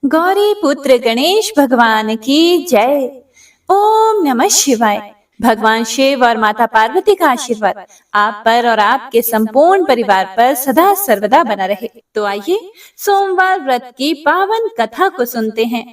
गौरी पुत्र गणेश भगवान की जय। ओम नमः शिवाय। भगवान शिव और माता पार्वती का आशीर्वाद आप पर और आपके संपूर्ण परिवार पर सदा सर्वदा बना रहे। तो आइए सोमवार व्रत की पावन कथा को सुनते हैं।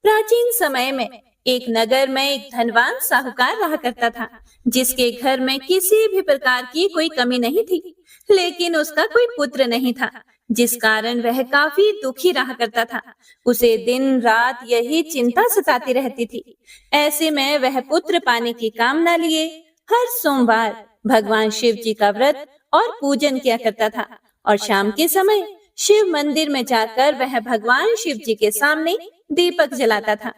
प्राचीन समय में एक नगर में एक धनवान साहूकार रहा करता था, जिसके घर में किसी भी प्रकार की कोई कमी नहीं थी। लेकिन उसका कोई पुत्र नहीं था, जिस कारण वह काफी दुखी रहा करता था। उसे दिन रात यही चिंता सताती रहती थी। ऐसे में वह पुत्र पाने की कामना लिए हर सोमवार भगवान शिव जी का व्रत और पूजन किया करता था। और शाम के समय शिव मंदिर में जाकर वह भगवान शिव जी के सामने दीपक जलाता था।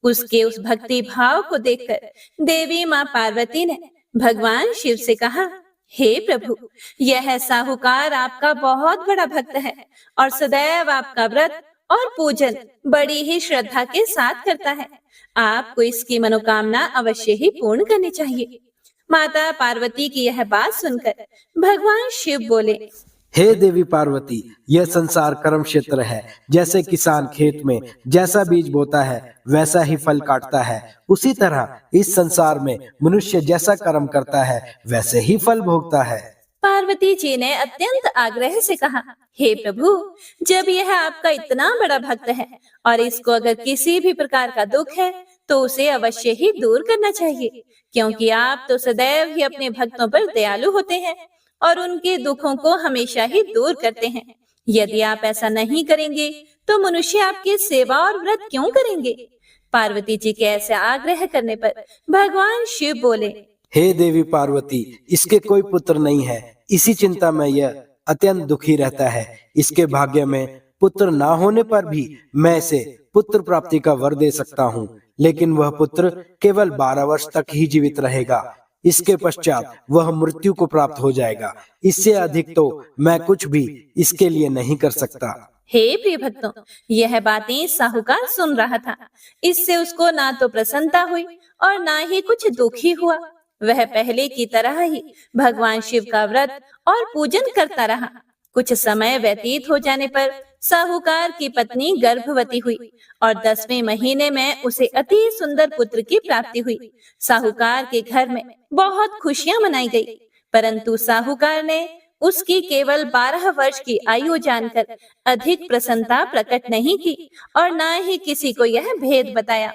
उसके उस भक्ति भाव को देखकर देवी माँ पार्वती ने भगवान शिव से कहा, हे प्रभु, यह साहूकार आपका बहुत बड़ा भक्त है और सदैव आपका व्रत और पूजन बड़ी ही श्रद्धा के साथ करता है। आपको इसकी मनोकामना अवश्य ही पूर्ण करनी चाहिए। माता पार्वती की यह बात सुनकर भगवान शिव बोले, हे देवी पार्वती, यह संसार कर्म क्षेत्र है। जैसे किसान खेत में जैसा बीज बोता है वैसा ही फल काटता है, उसी तरह इस संसार में मनुष्य जैसा कर्म करता है वैसे ही फल भोगता है। पार्वती जी ने अत्यंत आग्रह से कहा, हे प्रभु, जब यह आपका इतना बड़ा भक्त है और इसको अगर किसी भी प्रकार का दुख है तो उसे अवश्य ही दूर करना चाहिए, क्योंकि आप तो सदैव ही अपने भक्तों पर दयालु होते हैं और उनके दुखों को हमेशा ही दूर करते हैं। यदि आप ऐसा नहीं करेंगे तो मनुष्य आपकी सेवा और व्रत क्यों करेंगे? पार्वती जी के ऐसे आग्रह करने पर भगवान शिव बोले, हे देवी पार्वती, इसके कोई पुत्र नहीं है। इसी चिंता में यह अत्यंत दुखी रहता है। इसके भाग्य में पुत्र ना होने पर भी मैं इसे पुत्र प्राप्ति का वर दे सकता हूँ, लेकिन वह पुत्र केवल 12 वर्ष तक ही जीवित रहेगा। इसके पश्चात वह मृत्यु को प्राप्त हो जाएगा। इससे अधिक तो मैं कुछ भी इसके लिए नहीं कर सकता। हे प्रिय भक्तों, यह बातें साहूकार सुन रहा था। इससे उसको ना तो प्रसन्नता हुई और ना ही कुछ दुख ही हुआ। वह पहले की तरह ही भगवान शिव का व्रत और पूजन करता रहा। कुछ समय व्यतीत हो जाने पर साहूकार की पत्नी गर्भवती हुई और 10वें महीने में उसे अति सुंदर पुत्र की प्राप्ति हुई। साहूकार के घर में बहुत खुशियां मनाई गई, परंतु साहूकार ने उसकी केवल 12 वर्ष की आयु जानकर अधिक प्रसन्नता प्रकट नहीं की और न ही किसी को यह भेद बताया।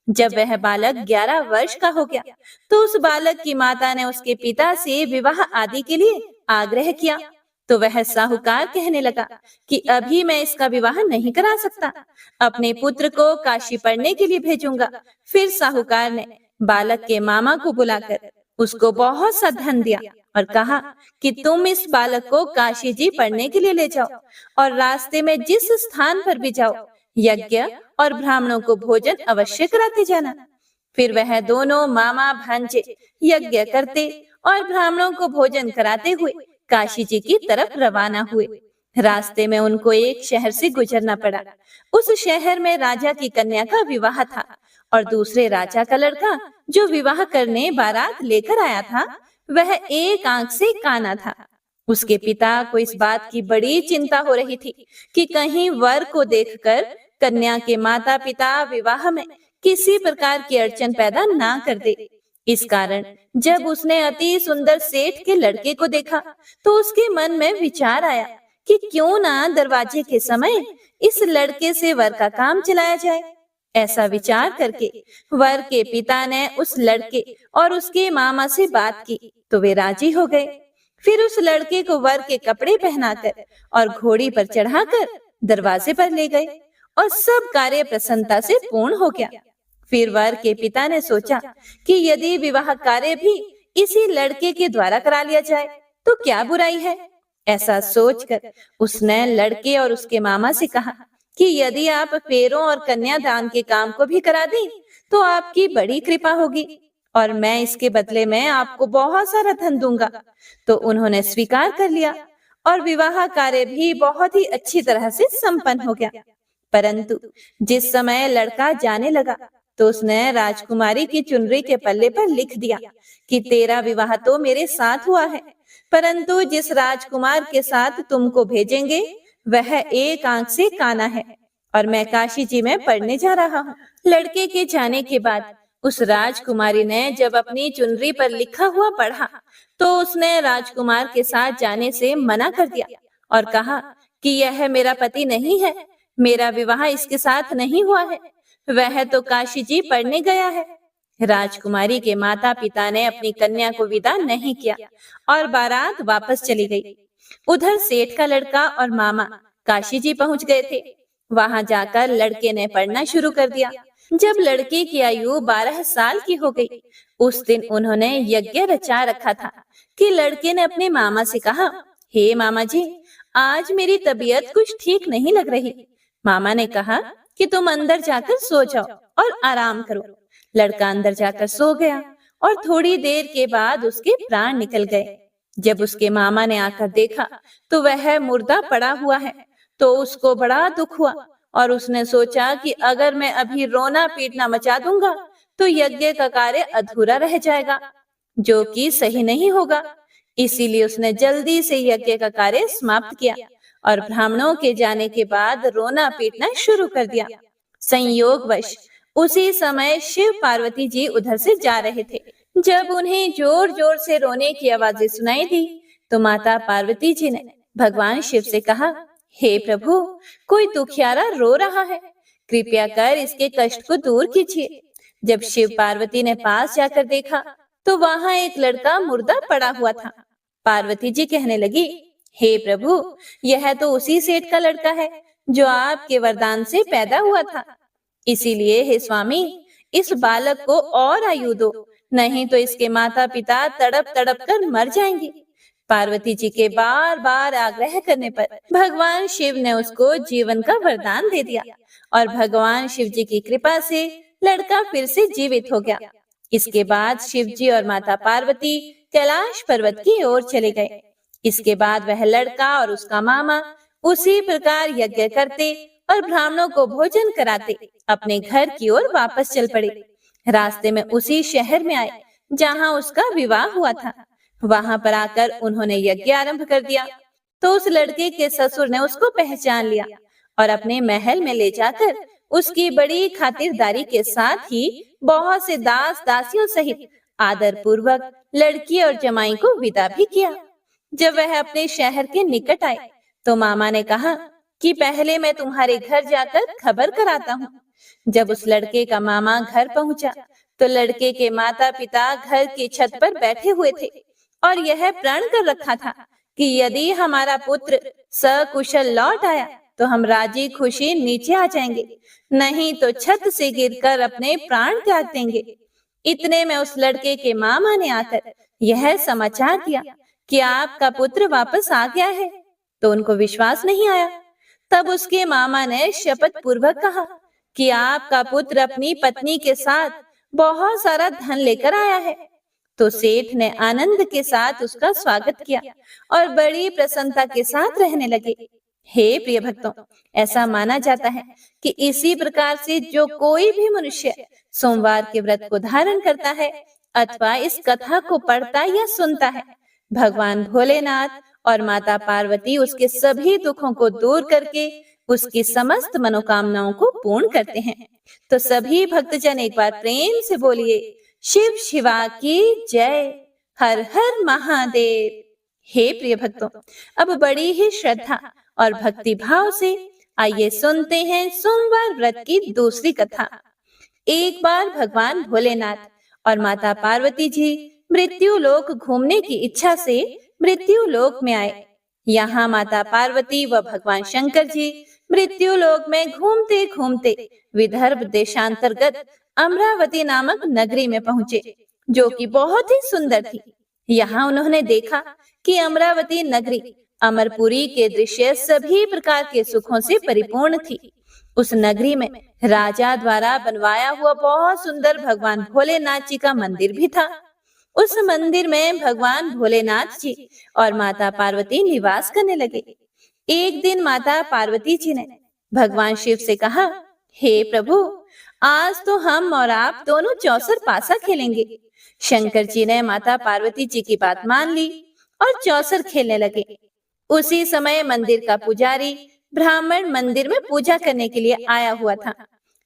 जब वह बालक 11 वर्ष का हो गया तो उस बालक की माता ने उसके पिता से विवाह आदि के लिए आग्रह किया। तो वह साहूकार कहने लगा कि अभी मैं इसका विवाह नहीं करा सकता, अपने पुत्र को काशी पढ़ने के लिए भेजूंगा। फिर साहूकार ने बालक के मामा को बुलाकर उसको बहुत सा धन दिया और कहा कि तुम इस बालक को काशी जी पढ़ने के लिए ले जाओ और रास्ते में जिस स्थान पर भी जाओ यज्ञ और ब्राह्मणों को भोजन अवश्य कराते जाना। फिर वह दोनों मामा भांजे यज्ञ करते और ब्राह्मणों को भोजन कराते हुए काशी जी की तरफ रवाना हुए। रास्ते में उनको एक शहर से गुजरना पड़ा। उस शहर में राजा की कन्या का विवाह था और दूसरे राजा का लड़का जो विवाह करने बारात लेकर आया था वह एक आंख से काना था। उसके पिता को इस बात की बड़ी चिंता हो रही थी कि कहीं वर को देखकर कन्या के माता पिता विवाह में किसी प्रकार की अड़चन पैदा ना कर दे। इस कारण जब उसने अति सुंदर सेठ के लड़के को देखा तो उसके मन में विचार आया कि क्यों ना दरवाजे के समय इस लड़के से वर का काम चलाया जाए। ऐसा विचार करके वर के पिता ने उस लड़के और उसके मामा से बात की तो वे राजी हो गए। फिर उस लड़के को वर के कपड़े पहनाकर और घोड़ी पर चढ़ाकर दरवाजे पर ले गए और सब कार्य प्रसन्नता से पूर्ण हो गया। फिर वर के पिता ने सोचा कि यदि विवाह कार्य भी इसी लड़के के द्वारा करा लिया जाए तो क्या बुराई है। ऐसा सोचकर उसने लड़के और उसके मामा से कहा कि यदि आप फेरों और कन्यादान के काम को भी करा दें तो आपकी बड़ी कृपा होगी और मैं इसके बदले में आपको बहुत सारा धन दूंगा। तो उन्होंने स्वीकार कर लिया और विवाह कार्य भी बहुत ही अच्छी तरह से संपन्न हो गया। परंतु जिस समय लड़का जाने लगा तो उसने राजकुमारी की चुनरी के पल्ले पर लिख दिया कि तेरा विवाह तो मेरे साथ हुआ है, परंतु जिस राजकुमार के साथ तुमको भेजेंगे वह एक आंख से काना है और मैं काशी जी में पढ़ने जा रहा हूँ। लड़के के जाने के बाद उस राजकुमारी ने जब अपनी चुनरी पर लिखा हुआ पढ़ा तो उसने राजकुमार के साथ जाने से मना कर दिया और कहा कि यह मेरा पति नहीं है, मेरा विवाह इसके साथ नहीं हुआ है, वह तो काशी जी पढ़ने गया है। राजकुमारी के माता पिता ने अपनी कन्या को विदा नहीं किया और बारात वापस चली गई। उधर सेठ का लड़का और मामा काशी जी पहुंच गए थे। वहां जाकर लड़के ने पढ़ना शुरू कर दिया। जब लड़के की आयु 12 साल की हो गई, उस दिन उन्होंने यज्ञ रचा रखा था कि लड़के ने अपने मामा से कहा, हे मामा जी, आज मेरी तबीयत कुछ ठीक नहीं लग रही। मामा ने कहा कि तुम अंदर जाकर सो जाओ और आराम करो। लड़का अंदर जाकर सो गया और थोड़ी देर के बाद उसके प्राण निकल गए। जब उसके मामा ने आकर देखा तो वह मुर्दा पड़ा हुआ है, तो उसको बड़ा दुख हुआ और उसने सोचा कि अगर मैं अभी रोना पीटना मचा दूंगा तो यज्ञ का कार्य अधूरा रह जाएगा, जो कि सही नहीं होगा। इसीलिए उसने जल्दी से यज्ञ का कार्य समाप्त किया और ब्राह्मणों के जाने के बाद रोना पीटना शुरू कर दिया। संयोगवश उसी समय शिव पार्वती जी उधर से जा रहे थे। जब उन्हें जोर जोर से रोने की आवाजें सुनाई दी तो माता पार्वती जी ने भगवान शिव से कहा, हे प्रभु, कोई दुखियारा रो रहा है, कृपया कर इसके कष्ट को दूर कीजिए। जब शिव पार्वती ने पास जाकर देखा तो वहां एक लड़का मुर्दा पड़ा हुआ था। पार्वती जी कहने लगी, हे प्रभु, यह तो उसी सेठ का लड़का है जो आपके वरदान से पैदा हुआ था। इसीलिए हे स्वामी, इस बालक को और आयु दो, नहीं तो इसके माता पिता तड़प तड़प कर मर जाएंगे। पार्वती जी के बार बार आग्रह करने पर भगवान शिव ने उसको जीवन का वरदान दे दिया और भगवान शिव जी की कृपा से लड़का फिर से जीवित हो गया। इसके बाद शिव जी और माता पार्वती कैलाश पर्वत की ओर चले गए। इसके बाद वह लड़का और उसका मामा उसी प्रकार यज्ञ करते और ब्राह्मणों को भोजन कराते अपने घर की ओर वापस चल पड़े। रास्ते में उसी शहर में आए जहाँ उसका विवाह हुआ था। वहां पर आकर उन्होंने यज्ञ आरंभ कर दिया तो उस लड़के के ससुर ने उसको पहचान लिया और अपने महल में ले जाकर उसकी बड़ी खातिरदारी के साथ ही बहुत से दास दासियों सहित आदर पूर्वक लड़की और जमाई को विदा भी किया। जब वह अपने शहर के निकट आए तो मामा ने कहा कि पहले मैं तुम्हारे घर जाकर खबर कराता हूँ। जब उस लड़के का मामा घर पहुंचा तो लड़के के माता पिता घर की छत पर बैठे हुए थे और यह प्रण कर रखा था कि यदि हमारा पुत्र सकुशल लौट आया तो हम राजी खुशी नीचे आ जाएंगे, नहीं तो छत से गिरकर अपने प्राण त्याग देंगे। इतने में उस लड़के के मामा ने आकर यह समाचार दिया कि आपका पुत्र वापस आ गया है, तो उनको विश्वास नहीं आया। तब उसके मामा ने शपथ पूर्वक कहा कि आपका पुत्र अपनी पत्नी के साथ बहुत सारा धन लेकर आया है। तो सेठ ने आनंद के साथ उसका स्वागत किया और बड़ी प्रसन्नता के साथ रहने लगे। हे प्रिय भक्तों, ऐसा माना जाता है कि इसी प्रकार से जो कोई भी मनुष्य सोमवार के व्रत को धारण करता है अथवा इस कथा को पढ़ता या सुनता है, भगवान भोलेनाथ और माता पार्वती उसके सभी दुखों को दूर करके उसकी समस्त मनोकामनाओं को पूर्ण करते हैं। तो सभी भक्तजन एक बार प्रेम से बोलिए, शिव शिवा की जय, हर हर महादेव। हे प्रिय भक्तों, अब बड़ी ही श्रद्धा और भक्ति भाव से आइए सुनते हैं सोमवार व्रत की दूसरी कथा। एक बार भगवान भोलेनाथ और माता पार्वती जी मृत्यु लोक घूमने की इच्छा से मृत्यु लोक में आए। यहाँ माता पार्वती व भगवान शंकर जी मृत्यु लोक में घूमते घूमते विदर्भ देशांतर्गत अमरावती नामक नगरी में पहुँचे, जो कि बहुत ही सुंदर थी। यहाँ उन्होंने देखा कि अमरावती नगरी अमरपुरी के दृश्य सभी प्रकार के सुखों से परिपूर्ण थी। उस नगरी में राजा द्वारा बनवाया हुआ बहुत सुंदर भगवान भोलेनाथ जी का मंदिर भी था। उस मंदिर में भगवान भोलेनाथ जी और माता पार्वती निवास करने लगे। एक दिन माता पार्वती जी ने भगवान शिव से कहा, हे प्रभु, आज तो हम और आप दोनों चौसर पासा खेलेंगे। शंकर जी ने माता पार्वती जी की बात मान ली और चौसर खेलने लगे। उसी समय मंदिर का पुजारी ब्राह्मण मंदिर में पूजा करने के लिए आया हुआ था।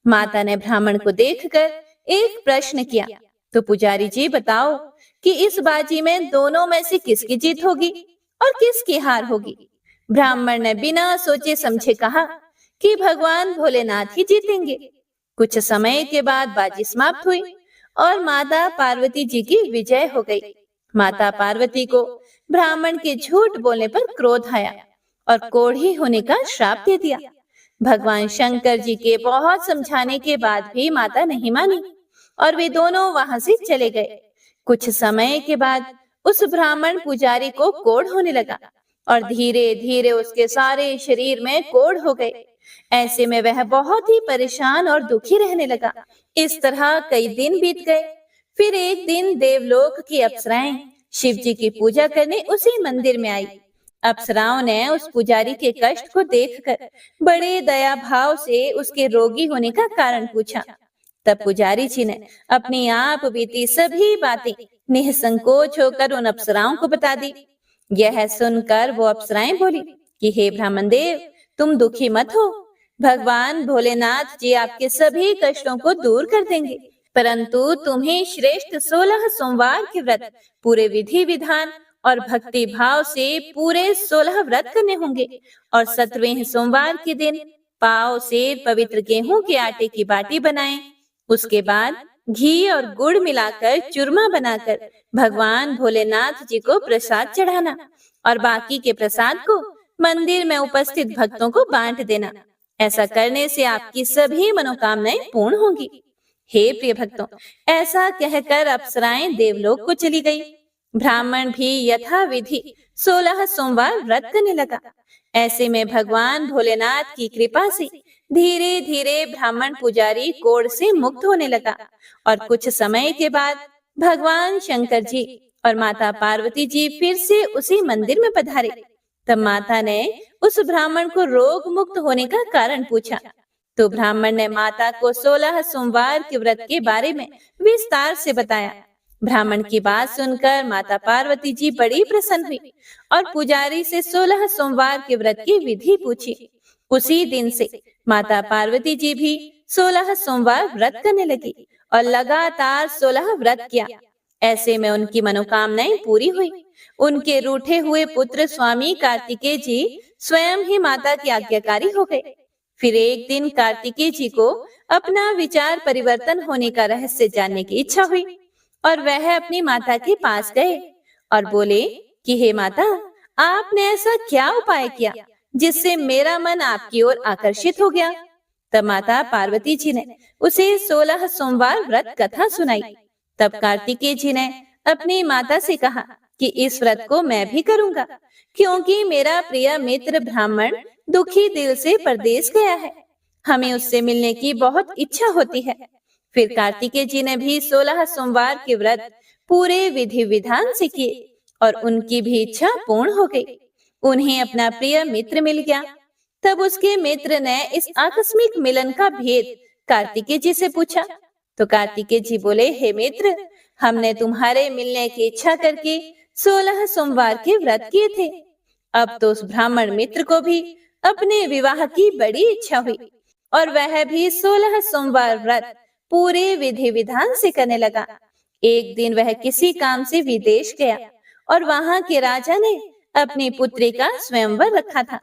माता ने ब्राह्मण को देखकर एक प्रश्न किया, तो पुजारी जी बताओ कि इस बाजी में दोनों में से किसकी जीत होगी और किसकी हार होगी। ब्राह्मण ने बिना सोचे समझे कहा कि भगवान भोलेनाथ ही जीतेंगे। कुछ समय के बाद बाजी समाप्त हुई और माता पार्वती जी की विजय हो गई। माता पार्वती को ब्राह्मण के झूठ बोलने पर क्रोध आया और कोढ़ी होने का श्राप दे दिया। भगवान शंकर जी के बहुत समझाने के बाद भी माता नहीं मानी और वे दोनों वहां से चले गए। कुछ समय के बाद उस ब्राह्मण पुजारी को कोढ़ होने लगा और धीरे धीरे उसके सारे शरीर में कोढ़ हो गए। ऐसे में वह बहुत ही परेशान और दुखी रहने लगा। इस तरह कई दिन बीत गए। फिर एक दिन देवलोक की अप्सराएं शिव जी की पूजा करने उसी मंदिर में आई। अप्सराओं ने उस पुजारी के कष्ट को देखकर बड़े दया भाव से उसके रोगी होने का कारण पूछा। तब पुजारी जी ने अपनी आप बीती सभी बातें निसंकोच होकर उन अप्सराओं को बता दी। यह सुनकर वो अप्सराएं बोली कि हे ब्राह्मण देव, तुम दुखी मत हो। भगवान भोलेनाथ जी आपके सभी कष्टों को दूर कर देंगे, परंतु तुम्हें श्रेष्ठ 16 सोमवार के व्रत पूरे विधि विधान और भक्ति भाव से पूरे 16 व्रत करने होंगे और 17वें सोमवार के दिन पाव से पवित्र गेहूं के आटे की बाटी बनाएं। उसके बाद घी और गुड़ मिलाकर चूरमा बनाकर भगवान भोलेनाथ जी को प्रसाद चढ़ाना और बाकी के प्रसाद को मंदिर में उपस्थित भक्तों को बांट देना। ऐसा करने से आपकी सभी मनोकामनाएं पूर्ण होंगी। हे प्रिय भक्तों, ऐसा कहकर अप्सराएं देवलोक को चली गई। ब्राह्मण भी यथा विधि 16 सोमवार व्रत करने लगा। ऐसे में भगवान भोलेनाथ की कृपा से धीरे धीरे ब्राह्मण पुजारी कोढ़ से मुक्त होने लगा और कुछ समय के बाद भगवान शंकर जी और माता पार्वती जी फिर से उसी मंदिर में पधारे। तब माता ने उस ब्राह्मण को रोग मुक्त होने का कारण पूछा, तो ब्राह्मण ने माता को 16 सोमवार के व्रत के बारे में विस्तार से बताया। ब्राह्मण की बात सुनकर माता पार्वती जी बड़ी प्रसन्न हुई और पुजारी से 16 सोमवार के व्रत की विधि पूछी। उसी दिन से माता पार्वती जी भी 16 सोमवार व्रत करने लगी और लगातार 16 व्रत किया। ऐसे में उनकी मनोकामनाएं पूरी हुई। उनके रूठे हुए पुत्र स्वामी कार्तिकेय जी स्वयं ही माता के आज्ञाकारी हो गए। फिर एक दिन कार्तिकेय जी को अपना विचार परिवर्तन होने का रहस्य जानने की इच्छा हुई और वह अपनी माता के पास गए और बोले कि हे माता, आपने ऐसा क्या उपाय किया जिससे मेरा मन आपकी ओर आकर्षित हो गया। तब माता पार्वती जी ने उसे 16 सोमवार व्रत कथा सुनाई। तब कार्तिकेय जी ने अपनी माता से कहा कि इस व्रत को मैं भी करूंगा, क्योंकि मेरा प्रिय मित्र ब्राह्मण दुखी दिल से परदेश गया है। हमें उससे मिलने की बहुत इच्छा होती है। फिर कार्तिकेय जी ने भी 16 सोमवार के व्रत पूरे विधि विधान से किए और उनकी भी इच्छा पूर्ण हो गई। उन्हें अपना प्रिय मित्र मिल गया। तब उसके मित्र ने इस आकस्मिक मिलन का भेद कार्तिकेय जी से पूछा। तो कार्तिकेय जी बोले, हे मित्र, हमने तुम्हारे मिलने की इच्छा करके 16 सोमवार के व्रत किए थे। अब तो उस ब्राह्मण मित्र को भी अपने विवाह की बड़ी इच्छा हुई और वह भी 16 सोमवार व्रत पूरे विधि विधान से करने लगा। एक दिन वह किसी काम से विदेश गया और वहां के राजा ने अपनी पुत्री का स्वयंवर रखा था।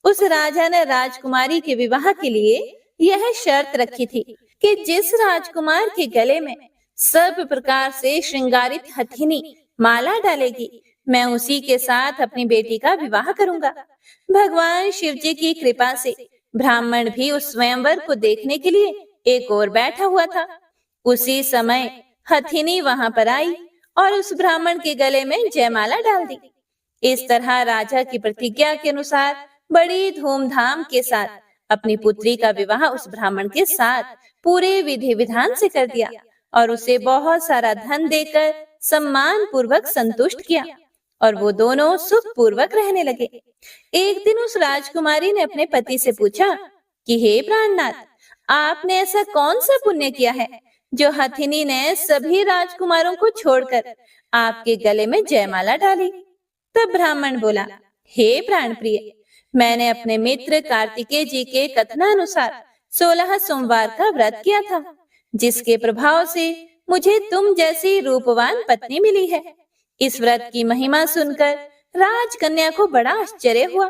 उस राजा ने राजकुमारी के विवाह के लिए यह शर्त रखी थी कि जिस राजकुमार के गले में सब प्रकार से श्रृंगारित हथिनी माला डालेगी, मैं उसी के साथ अपनी बेटी का विवाह करूंगा। भगवान शिव जी की कृपा से ब्राह्मण भी उस स्वयंवर को देखने के लिए एक ओर बैठा हुआ था। उसी समय हथिनी वहां पर आई और उस ब्राह्मण के गले में जयमाला डाल दी। इस तरह राजा की प्रतिज्ञा के अनुसार बड़ी धूमधाम के साथ अपनी पुत्री का विवाह उस ब्राह्मण के साथ पूरे विधि विधान से कर दिया और उसे बहुत सारा धन देकर सम्मान पूर्वक संतुष्ट किया और वो दोनों सुख पूर्वक रहने लगे। एक दिन उस राजकुमारी ने अपने पति से पूछा कि हे प्राणनाथ, आपने ऐसा कौन सा पुण्य किया है जो हथिनी ने सभी राजकुमारों को छोड़कर आपके गले में जयमाला डाली। तब ब्राह्मण बोला, हे प्राण प्रिय, मैंने अपने मित्र कार्तिकेय जी के कथनानुसार 16 सोमवार का व्रत किया था, जिसके प्रभाव से मुझे तुम जैसी रूपवान पत्नी मिली है। इस व्रत की महिमा सुनकर राजकन्या को बड़ा आश्चर्य हुआ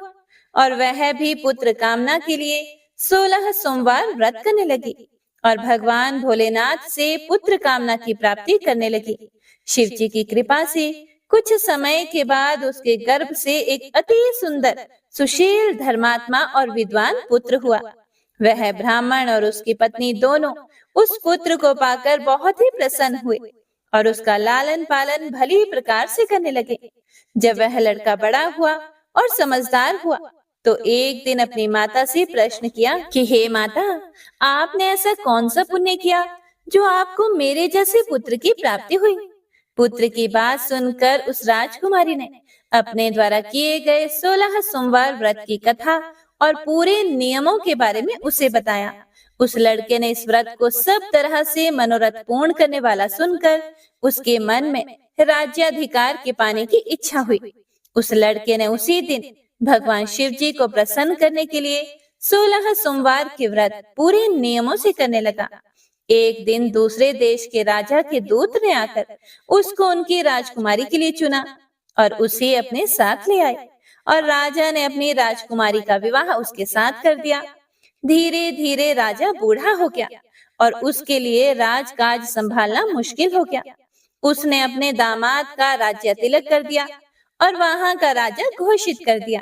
और वह भी पुत्र कामना के लिए 16 सोमवार व्रत करने लगी और भगवान भोलेनाथ से पुत्र कामना की प्राप्ति करने लगी। शिव जी की कृपा से कुछ समय के बाद उसके गर्भ से एक अति सुंदर, सुशील, धर्मात्मा और विद्वान पुत्र हुआ। वह ब्राह्मण और उसकी पत्नी दोनों उस पुत्र को पाकर बहुत ही प्रसन्न हुए और उसका लालन पालन भली प्रकार से करने लगे। जब वह लड़का बड़ा हुआ और समझदार हुआ तो एक दिन अपनी माता से प्रश्न किया कि हे माता, आपने ऐसा कौन सा पुण्य किया जो आपको मेरे जैसे पुत्र की प्राप्ति हुई? पुत्र की बात सुनकर उस राजकुमारी ने अपने द्वारा किए गए 16 सोमवार व्रत की कथा और पूरे नियमों के बारे में उसे बताया। उस लड़के ने इस व्रत को सब तरह से मनोरथ पूर्ण करने वाला सुनकर उसके मन में राज्याधिकार के पाने की इच्छा हुई। उस लड़के ने उसी दिन भगवान शिव जी को प्रसन्न करने के लिए 16 सोमवार के व्रत पूरे नियमों से करने लगा। एक दिन दूसरे देश के राजा के दूत ने आकर उसको उनकी राजकुमारी के लिए चुना और उसे अपने साथ ले आए और राजा ने अपनी राजकुमारी का विवाह उसके साथ कर दिया। धीरे धीरे राजा बूढ़ा हो गया और उसके लिए राजकाज संभालना मुश्किल हो गया। उसने अपने दामाद का राज्य तिलक कर दिया और वहां का राजा घोषित कर दिया।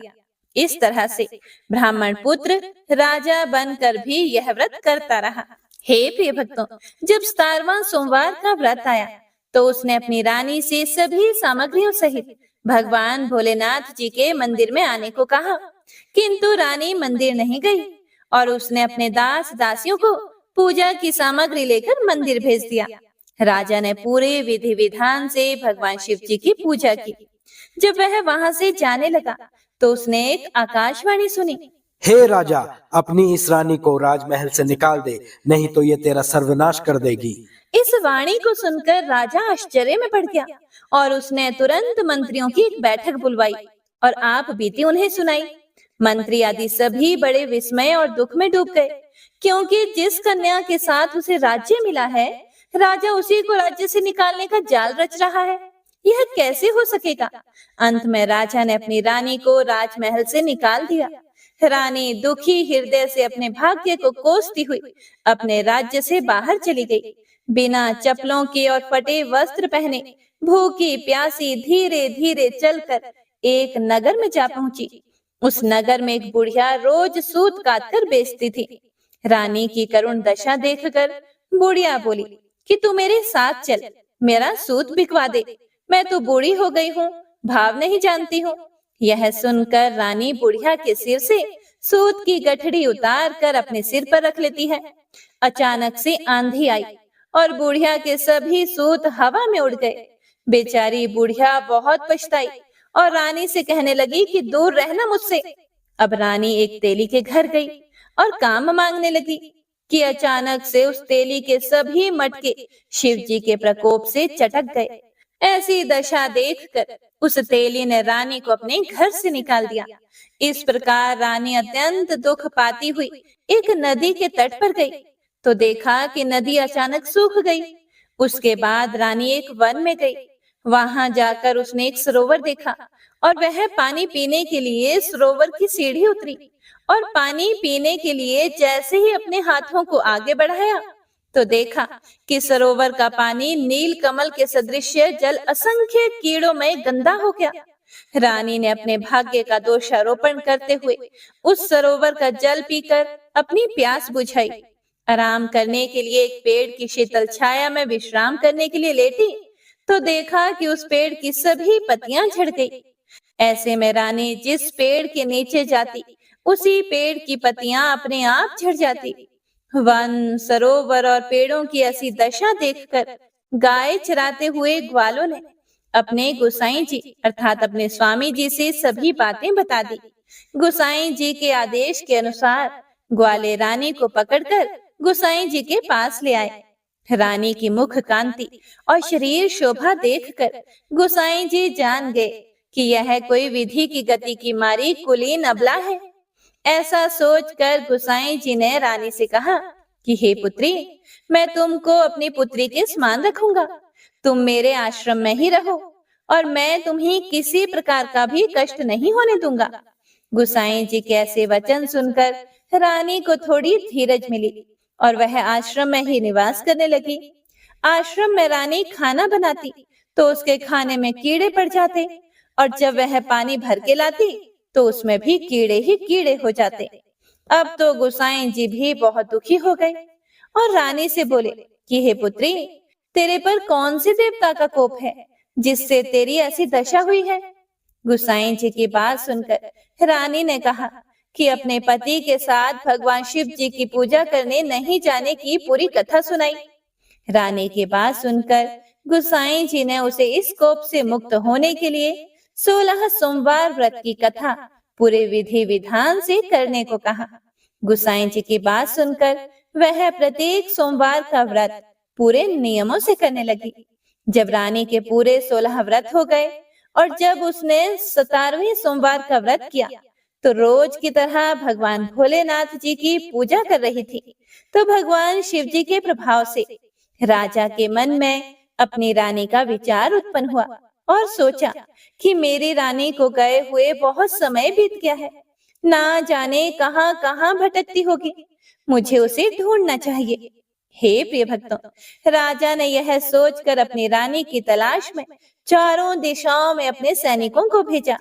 इस तरह से ब्राह्मण पुत्र राजा बनकर भी यह व्रत करता रहा। हे प्रिय भक्तों, जब 17वां सोमवार का व्रत आया तो उसने अपनी रानी से सभी सामग्रियों सहित भगवान भोलेनाथ जी के मंदिर में आने को कहा, किंतु रानी मंदिर नहीं गई और उसने अपने दास दासियों को पूजा की सामग्री लेकर मंदिर भेज दिया। राजा ने पूरे विधि विधान से भगवान शिव जी की पूजा की। जब वह वहां से जाने लगा तो उसने एक आकाशवाणी सुनी। हे राजा, अपनी इस रानी को राजमहल से निकाल दे, नहीं तो ये तेरा सर्वनाश कर देगी। इस वाणी को सुनकर राजा आश्चर्य में पड़ गया और उसने तुरंत मंत्रियों की एक बैठक बुलवाई और आप बीती उन्हें सुनाई। मंत्री आदि सभी बड़े विस्मय और दुख में डूब गए, क्योंकि जिस कन्या के साथ उसे राज्य मिला है, राजा उसी को राज्य से निकालने का जाल रच रहा है। यह कैसे हो सकेगा? अंत में राजा ने अपनी रानी को राजमहल से निकाल दिया। रानी दुखी हृदय से अपने भाग्य को कोसती हुई अपने राज्य से बाहर चली गई। बिना चप्पलों के और फटे वस्त्र पहने भूखी प्यासी धीरे धीरे चलकर एक नगर में जा पहुंची। उस नगर में एक बुढ़िया रोज सूत काटकर बेचती थी। रानी की करुण दशा देखकर बुढ़िया बोली कि तू मेरे साथ चल, मेरा सूत बिकवा दे। मैं तो बूढ़ी हो गई हूँ, भाव नहीं जानती हूँ। यह सुनकर रानी बुढ़िया के सिर से सूत की गठड़ी उतार कर अपने सिर पर रख लेती है। अचानक से आंधी आई और बुढ़िया के सभी सूत हवा में उड़ गए। बेचारी बुढ़िया बहुत पछताई और रानी से कहने लगी कि दूर रहना मुझसे। अब रानी एक तेली के घर गई और काम मांगने लगी कि अचानक से उस तेली के सभी मटके शिव जी के प्रकोप से चटक गए। ऐसी दशा देखकर उस तेली ने रानी को अपने घर से निकाल दिया। इस प्रकार रानी अत्यंत दुख पाती हुई एक नदी के तट पर गई तो देखा कि नदी अचानक सूख गई। उसके बाद रानी एक वन में गई। वहां जाकर उसने एक सरोवर देखा और वह पानी पीने के लिए सरोवर की सीढ़ी उतरी और पानी पीने के लिए जैसे ही अपने हाथों को आगे बढ़ाया तो देखा कि सरोवर का पानी नील कमल के सदृश जल असंख्य कीड़ों में गंदा हो गया। रानी ने अपने भाग्य का दोषारोपण करते हुए उस सरोवर का जल पीकर अपनी प्यास बुझाई। आराम करने के लिए एक पेड़ की शीतल छाया में विश्राम करने के लिए लेटी तो देखा कि उस पेड़ की सभी पत्तियां झड़ गई। ऐसे में रानी जिस पेड़ के नीचे जाती उसी पेड़ की पत्तियां अपने आप झड़ जाती। वन, सरोवर और पेड़ों की ऐसी दशा देखकर गाय चराते हुए ग्वालों ने अपने गोसाई जी अर्थात अपने स्वामी जी से सभी बातें बता दी। गोसाई जी के आदेश के अनुसार ग्वाले रानी को पकड़कर गोसाई जी के पास ले आए। रानी की मुख कांति और शरीर शोभा देखकर गोसाई जी जान गए कि यह कोई विधि की गति की मारी कुलीन अबला है ऐसा सोचकर गुसाई जी ने रानी से कहा कि हे पुत्री, मैं तुमको अपनी पुत्री के समान रखूंगा। तुम मेरे आश्रम में ही रहो और मैं तुम्हें किसी प्रकार का भी कष्ट नहीं होने दूंगा। गुसाई जी के ऐसे वचन सुनकर रानी को थोड़ी धीरज मिली और वह आश्रम में ही निवास करने लगी। आश्रम में रानी खाना बनाती तो उसके खाने में कीड़े पड़ जाते और जब वह पानी भर के लाती तो उसमें भी कीड़े ही कीड़े हो जाते। अब तो गुसाई जी भी बहुत दुखी हो गए और रानी से बोले कि हे पुत्री, तेरे पर कौन सी देवता का कोप है जिससे तेरी ऐसी दशा हुई है? गुसाई जी की बात सुनकर रानी ने कहा कि अपने पति के साथ भगवान शिव जी की पूजा करने नहीं जाने की पूरी कथा सुनाई। रानी की बात सुनकर गुसाई जी ने उसे इस कोप से मुक्त होने के लिए 16 सोमवार व्रत की कथा पूरे विधि विधान से करने को कहा। गुसाई जी की बात सुनकर वह प्रत्येक सोमवार का व्रत पूरे नियमों से करने लगी। जब रानी के पूरे 16 व्रत हो गए और जब उसने 17वें सोमवार का व्रत किया तो रोज की तरह भगवान भोलेनाथ जी की पूजा कर रही थी। तो भगवान शिव जी के प्रभाव से राजा के मन में अपनी रानी का विचार उत्पन्न हुआ और सोचा कि मेरी रानी को गए हुए बहुत समय बीत गया है, ना जाने कहां कहां भटकती होगी, मुझे उसे ढूंढना चाहिए। हे प्रिय भक्तों, राजा ने यह सोचकर अपनी रानी की तलाश में चारों दिशाओं में अपने सैनिकों को भेजा।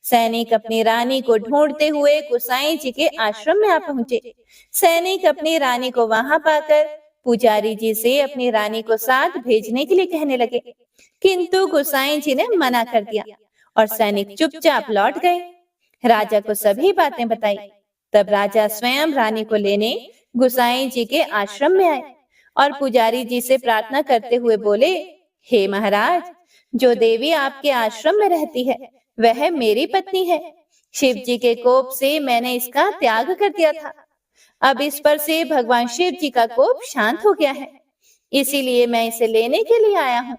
सैनिक अपनी रानी को ढूंढते हुए गुसाई जी के आश्रम में आ पहुंचे। सैनिक अपनी रानी को वहां पाकर पुजारी जी से अपनी रानी को साथ भेजने के लिए कहने लगे, किंतु गुसाई जी ने मना कर दिया और सैनिक चुपचाप लौट गए। राजा को सभी बातें बताई। तब राजा स्वयं रानी को लेने गुसाई जी के आश्रम में आए और पुजारी जी से प्रार्थना करते हुए बोले, हे महाराज, जो देवी आपके आश्रम में रहती है वह मेरी पत्नी है। शिव जी के कोप से मैंने इसका त्याग कर दिया था। अब इस पर से भगवान शिव जी का कोप शांत हो गया है, इसीलिए मैं इसे लेने के लिए आया हूँ।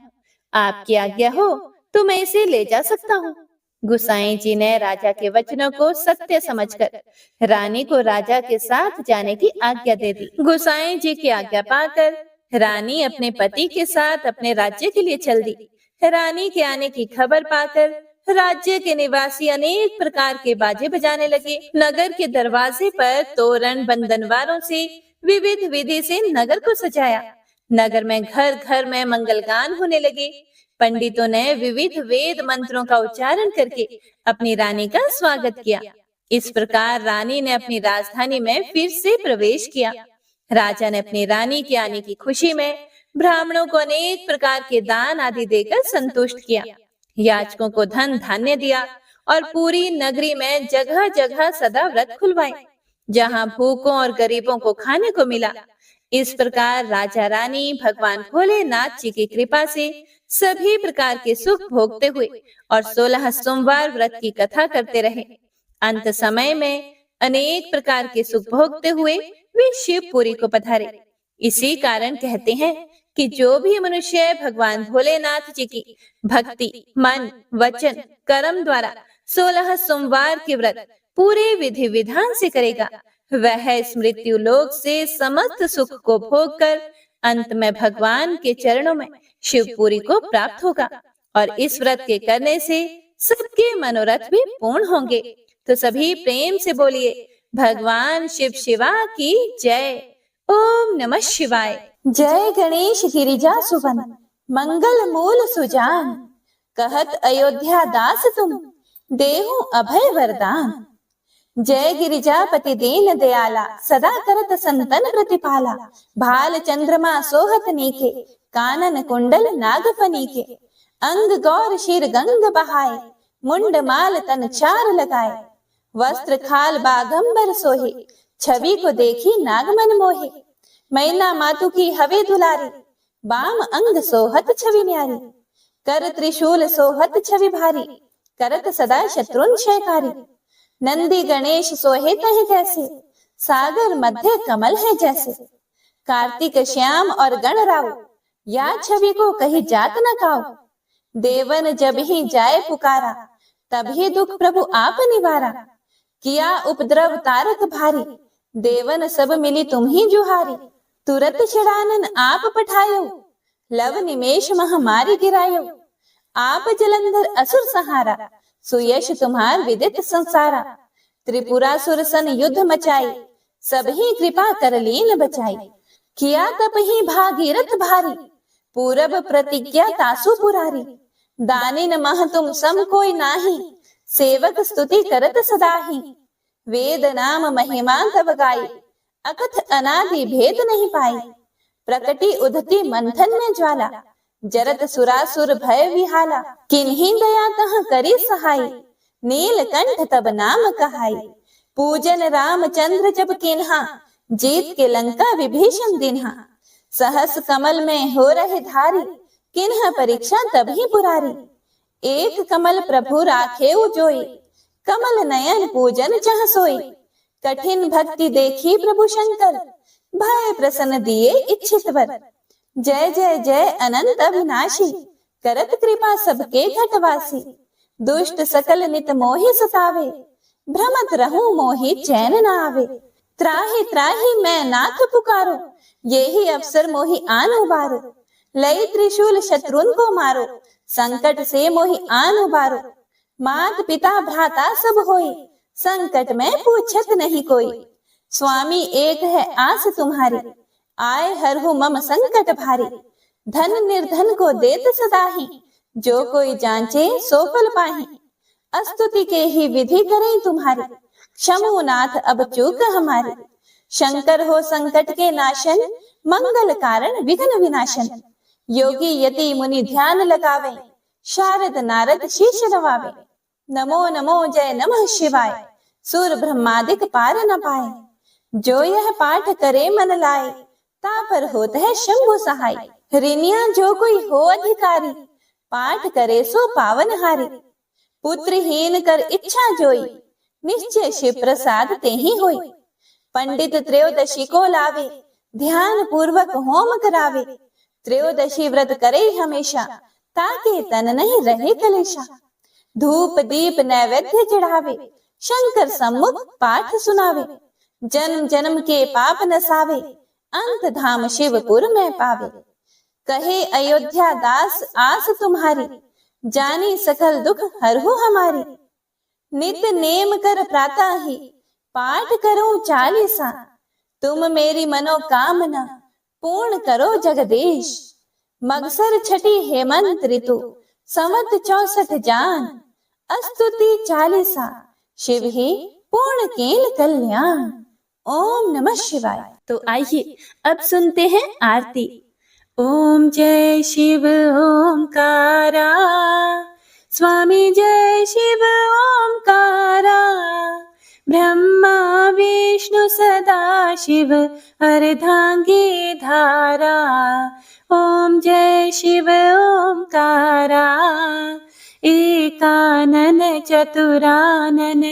आपकी आज्ञा हो तो मैं इसे ले जा सकता हूँ। गुसाई जी ने राजा के वचनों को सत्य समझकर रानी को राजा के साथ जाने की आज्ञा दे दी। गुसाई जी की आज्ञा पाकर रानी अपने पति के साथ अपने राज्य के लिए चल दी। रानी के आने की खबर पाकर राज्य के निवासी अनेक प्रकार के बाजे बजाने लगे। नगर के दरवाजे पर तोरण बंधनवारों से विविध विधि से नगर को सजाया। नगर में घर घर में मंगलगान होने लगे। पंडितों ने विविध वेद मंत्रों का उच्चारण करके अपनी रानी का स्वागत किया। इस प्रकार रानी ने अपनी राजधानी में फिर से प्रवेश किया। राजा ने अपनी रानी के आने की खुशी में ब्राह्मणों को अनेक प्रकार के दान आदि देकर संतुष्ट किया। याचकों को धन धान्य दिया और पूरी नगरी में जगह जगह सदा व्रत खुलवाए, जहां भूखों और गरीबों को खाने को मिला। इस प्रकार राजा रानी भगवान भोलेनाथ जी की कृपा से सभी प्रकार के सुख भोगते हुए और 16 सोमवार व्रत की कथा करते रहे। अंत समय में अनेक प्रकार के सुख भोगते हुए वे शिवपुरी को पधारे। इसी कारण कहते हैं कि जो भी मनुष्य भगवान भोलेनाथ जी की भक्ति मन वचन कर्म द्वारा 16 सोमवार के व्रत पूरे विधि विधान से करेगा, वह इस मृत्यु लोक से समस्त सुख को भोगकर अंत में भगवान के चरणों में शिवपुरी को प्राप्त होगा और इस व्रत के करने से सबके मनोरथ भी पूर्ण होंगे। तो सभी प्रेम से बोलिए, भगवान शिव शिवा की जय। ओम नमः शिवाय। जय गणेश गिरिजा सुवन मंगल मूल सुजान, कहत अयोध्या दास तुम देहु अभय वरदान। जय गिरिजापति दीन दयाला, सदा करत संतन प्रतिपाला। भाल चंद्रमा सोहत नीके, कानन कुंडल नागफनी के। अंग गौर शिर गंग बहाए, मुंड माल तन चार लगाए। वस्त्र खाल बागंबर सोहे, छवि को देखी नागमन मोहे। मैना मातु की हवे दुलारी, बाम अंग सोहत छवि न्यारी। कर त्रिशूल सोहत छवि भारी, करत सदा शत्रुन क्षयकारी। नंदी गणेश सोहे तह कैसे, सागर मध्य कमल है जैसे। कार्तिक श्याम और गण राव, या छवि को कही जात न काओ। देवन जब ही जाए पुकारा, तभी दुख प्रभु आप निवारा। किया उपद्रव तारक भारी, देवन सब मिली तुम्ही जुहारी। तुरत षडानन आप पठायो, लव निमेष महामारी गिरायो। आप जलंधर असुर सहारा, सुयश तुम्हार विदित संसारा। त्रिपुरासुर सन युद्ध मचाई, सबही कृपा कर लीन बचाई। किया तप ही भागीरथ भारी, पूरब प्रतिज्ञा तासु पुरारी। दानिन मह तुम सम कोई नाही, सेवक स्तुति करत सदाही। वेद नाम महिमा तब गाई, अकथ अनादि भेद नहीं पाई। प्रकटी उधती मंथन में ज्वाला, जरत सुरासुर भय विहाला। किन्हीं दया तह करी सहाय, नीलकंठ तब नाम कहाई। पूजन रामचंद्र जब किन्हा, जीत के लंका विभीषण दिन्हा। सहस कमल में हो रहे धारी, किन्ह परीक्षा तभी पुरारी। एक कमल प्रभु राखे जोई, कमल नयन पूजन चह सोई। कठिन भक्ति देखी प्रभु शंकर, भय प्रसन्न दिए इच्छित वर। जय जय जय अनंत अविनाशी, करत कृपा सबके घटवासी। दुष्ट सकल नित मोहि सतावे, भ्रमत रहूं मोहि चैन न आवे। त्राहि त्राहि मैं नाथ पुकारो, यही अवसर मोहि आन उबारो। लई त्रिशूल शत्रुन को मारो, संकट से मोहि आन उबारो। मात पिता भ्राता सब होई, संकट में पूछत नहीं कोई। स्वामी एक है आस तुम्हारी, आए हरहु मम संकट भारी। धन निर्धन को देत सदाही, जो कोई जांचे सो फल पाही। अस्तुति के ही विधि करें तुम्हारी, क्षमो नाथ अब चूक हमारी। शंकर हो संकट के नाशन, मंगल कारण विघ्न विनाशन। योगी यति मुनि ध्यान लगावे, शारद नारद शीश नवावे। नमो नमो जय नमः शिवाय, सुर ब्रह्मादिक पार न पाए। जो यह पाठ करे मन लाए, तापर होत है शंभु सहाय। ऋणिया जो कोई हो अधिकारी, पाठ करे सो पावनहारी। पुत्रहीन कर इच्छा जोई, निश्चय शिव प्रसाद तेहि होई। पंडित त्रयोदशी को लावे, ध्यान पूर्वक होम करावे। त्रयोदशी व्रत करे हमेशा, ताके तन नहीं रहे कलेशा। धूप दीप नैवेद्य चढ़ावे, शंकर सम्मुख पाठ सुनावे। जन्म जन्म के पाप नसावे, अंत धाम शिवपुर में पावे। कहे अयोध्या दास आस तुम्हारी, जानी सकल दुख हरहु हमारी। नित नेम कर प्रातः ही, पाठ करो चालीसा। तुम मेरी मनोकामना, पूर्ण करो जगदीश। मगसर छठी हेमंत ऋतु, संवत 64 जान। अस्तुति चालीसा, शिव ही पूर्ण केल कल्याण। ओम नमः शिवाय। तो आइए अब सुनते हैं आरती। ओम जय शिव ओमकारा, स्वामी जय शिव ओमकारा। ब्रह्मा विष्णु सदा शिव, अर्धांगी धारा। ओम जय शिव ओमकारा, एकानन चतुरानन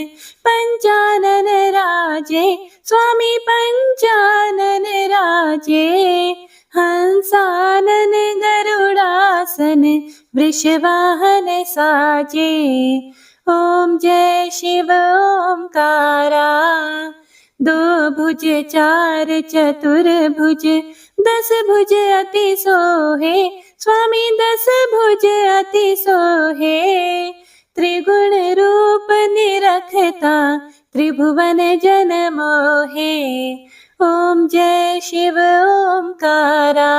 पंचानन राजे। स्वामी पंचानन राजे, हंसानन गरुड़ासन वृषवाहन साजे। ओम जय शिव ओमकारा, दो भुज चार चतुर्भुज, 10 भुज अति सोहे। स्वामी 10 भुज अति सोहे, त्रिगुण रूप निरखता त्रिभुवन जन मोहे। ओम जय शिव ओमकारा,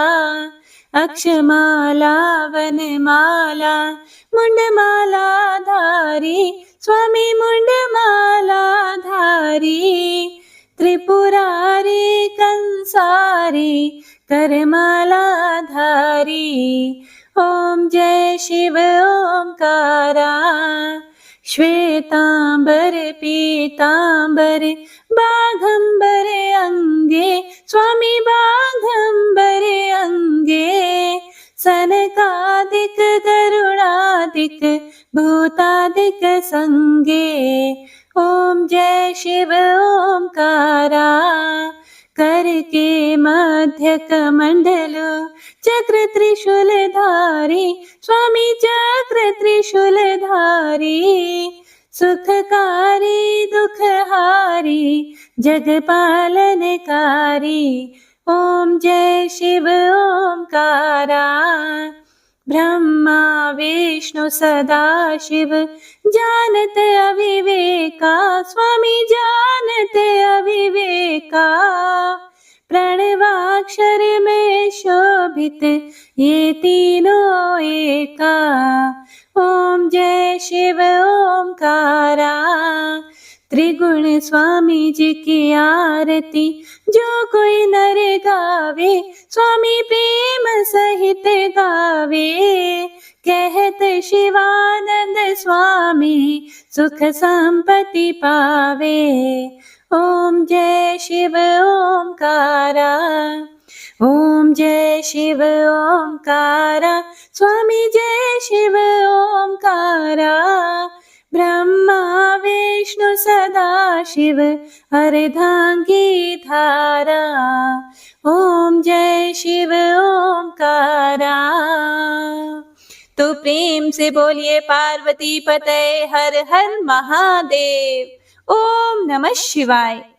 अक्षमाला वनमाला मुंडमाला धारी। स्वामी मुंडमाला धारी, त्रिपुरारी कंसारी करमाला धारी। ओम जय शिव ओमकारा, श्वेतांबर पीतांबर बाघंबर अंगे। स्वामी बाघंबर अंगे, सनकादिक गरुड़ादिक भूतादिक संगे। ओम जय शिव ओमकारा, करके मध्य कमंडलो चक्र त्रिशूल धारी। स्वामी चक्र त्रिशूल धारी, सुखकारी दुखहारी जग पालनकारी। ओम जय शिव ओमकारा। ब्रह्मा विष्णु सदा शिव जानत अविवेका। स्वामी जानत अविवेका। प्रणवाक्षर में शोभित ये तीनों एका। ओम जय शिव ओमकारा। त्रिगुण स्वामी जी की आरती जो कोई नर गावे। स्वामी प्रेम सहित गावे। कहत शिवानंद स्वामी सुख संपत्ति पावे। ओम जय शिव ओमकारा। ओम जय शिव ओमकारा। स्वामी जय शिव ओमकारा। ब्रह्मा विष्णु सदा शिव अर्धांगी धारा। ओम जय शिव ओमकारा। तो प्रेम से बोलिए पार्वती पते हर हर महादेव। ओम नमः शिवाय।